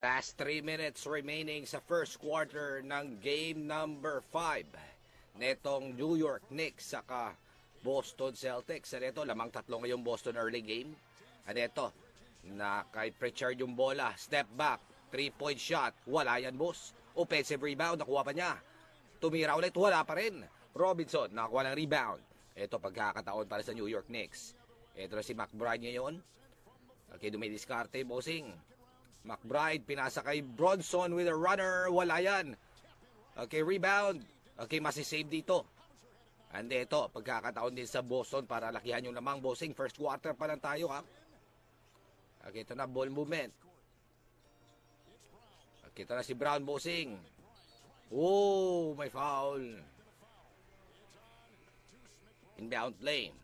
Last 3 minutes remaining sa first quarter ng game number 5 netong New York Knicks saka Boston Celtics. At ito, lamang tatlo ngayong Boston early game. At ito, na kay Pritchard yung bola, step back, 3-point shot, wala yan boss. Offensive rebound, nakuha pa niya. Tumira ulit, wala pa rin. Robinson, nakakuha ng rebound. Ito, pagkakataon para sa New York Knicks. Ito na si McBride ngayon. Okay, dumidiskarte, bossing. McBride, pinasa kay Bronson with a runner. Wala yan. Okay, rebound. Okay, masisave dito. And ito, pagkakataon din sa Boston para lakihan yung lamang bossing. First quarter pa lang tayo, ha. Okay, ito na, ball movement. Okay, ito na si Brown, bossing. Oh, may foul. Inbound play.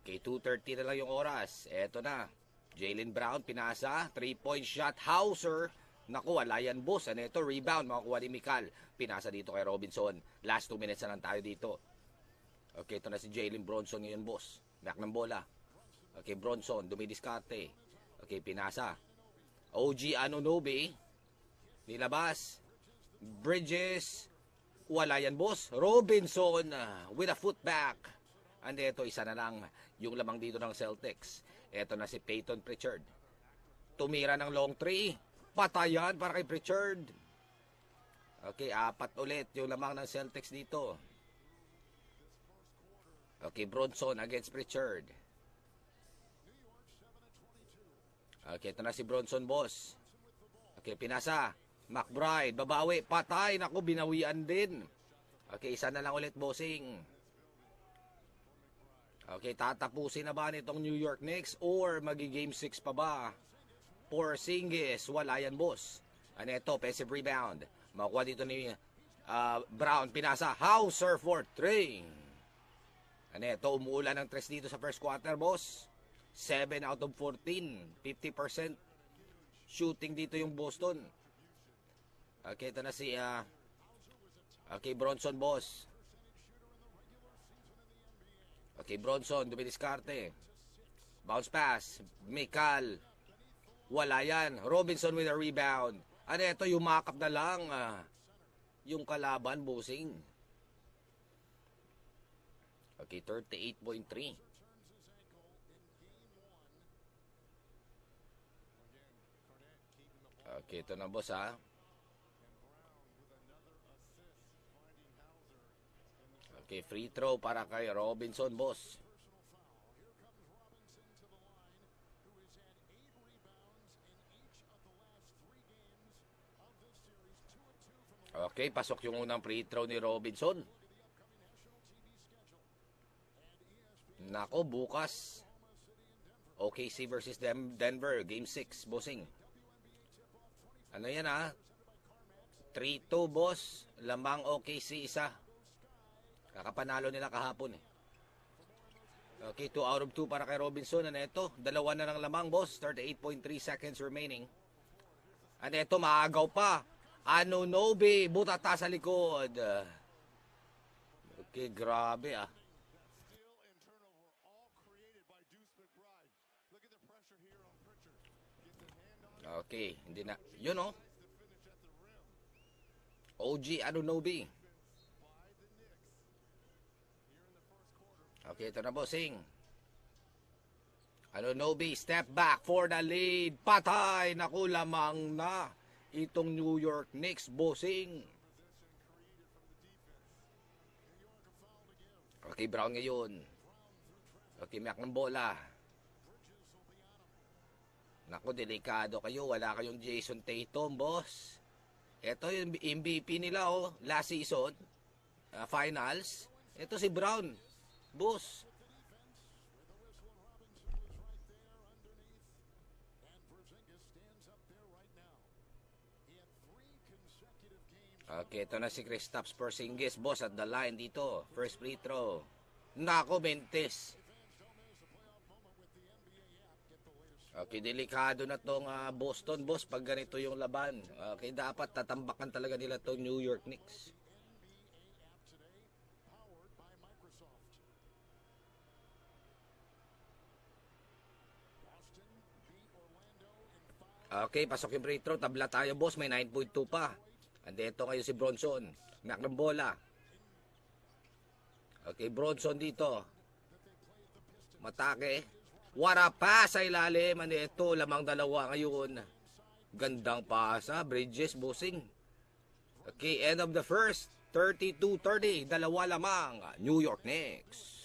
Okay, 2:30 na lang yung oras. Ito na. Jaylen Brown, pinasa. 3-point shot. Hauser. Naku, wala yan, boss. Ano ito? Rebound. Makakuha ni Mikal. Pinasa dito kay Robinson. Last 2 minutes na lang tayo dito. Okay, ito na si Jalen Bronson ngayon, boss. Back ng bola. Okay, Bronson. Dumidiskarte. Okay, pinasa. OG Anunoby. Nilabas. Bridges. Wala yan, boss. Robinson with a footback. And ito, isa na lang yung lamang dito ng Celtics. Ito na si Peyton Pritchard. Tumira ng long 3. Patayan para kay Pritchard. Okay, 4 ulit yung lamang ng Celtics dito. Okay, Bronson against Pritchard. Okay, ito na si Bronson, boss. Okay, pinasa. McBride, babawi, patay. Naku, binawian din. Okay, isa na lang ulit, bossing. Okay, tatapusin na ba nitong New York Knicks or magi-game 6 pa ba? Porzingis, wala yan, boss. Ano ito, offensive rebound. Makuha dito ni Brown, pinasa. Hauser for 3. Ano ito, umuulan ng 3 dito sa first quarter, boss. 7 out of 14. 50% shooting dito yung Boston. Okay, ito na si okay, Bronson, boss. Okay, Bronson, dumidiskarte. Bounce pass. Mikal. Wala yan. Robinson with a rebound. Ano ito, yumakap na lang yung kalaban, bossing. Okay, 38.3. Okay, ito na, boss, ha. Okay, free throw para kay Robinson, boss. Okay, pasok yung unang free throw ni Robinson. Nako, bukas. OKC versus Denver, game 6, bossing. Ano yan, ha? 3-2, boss. Lamang OKC isa. Kakapanalo nila kahapon, eh. Okay, 2 out of 2 para kay Robinson. Ano ito? Dalawa na lang lamang, boss. 38.3 seconds remaining. Ano ito? Maagaw pa. Anunoby, butata sa likod. Okay, grabe, ah. Okay, hindi na. Yun, oh. OG Anunoby. Okay, ito na, bossing. Anunoby, step back for the lead. Patay! Naku, lamang na itong New York Knicks, bossing. Okay, Brown ngayon. Okay, miyak ng bola. Naku, delikado kayo. Wala kayong Jason Tatum, boss. Ito yung MVP nila, oh. Last season. Finals. Ito si Brown. Boss. Okay, ito na si Kristaps Porzingis, boss, at the line dito. First free throw. Nako, Mentes. Okay, delikado na tong Boston, boss, pag ganito yung laban. Okay, dapat tatambakan talaga nila tong New York Knicks. Okay, pasok yung free throw. Tabla tayo, boss. May 9.2 pa. Andito ngayon si Bronson. Nak ng bola. Okay, Bronson dito. Matake. Wara pa sa ilalim. Andito, lamang dalawa ngayon. Gandang pasa. Bridges, bossing. Okay, end of the first. 32-30. Dalawa lamang. New York Knicks.